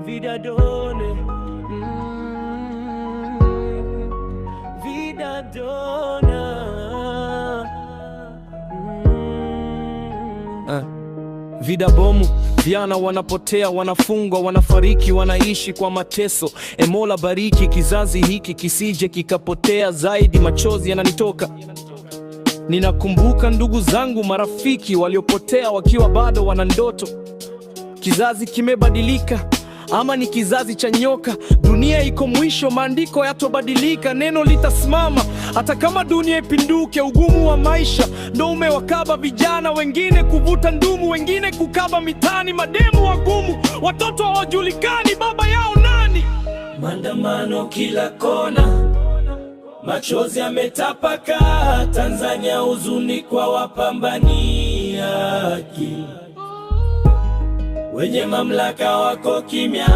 Vida done, vida dona. Vida bomu, vijana wanapotea, wanafungwa, wanafariki, wanaishi kwa mateso. Mola bariki kizazi hiki kisije kikapotea zaidi. Machozi yananitoka, ninakumbuka ndugu zangu, marafiki waliopotea wakiwa bado wana ndoto. Kizazi kimebadilika, ama ni kizazi cha nyoka? Dunia iko mwisho, maandiko yatobadilika, neno litasimama hata kama dunia ipinduke. Ugumu wa maisha ndo umewakaba vijana, wengine kuvuta ndumu, wengine kukaba mitani. Mademu wagumu, watoto hawajulikani baba yao nani. Maandamano kila kona, machozi yametapaka. Tanzania huzuni kwa wapambaniaji, wenye mamlaka wako kimya.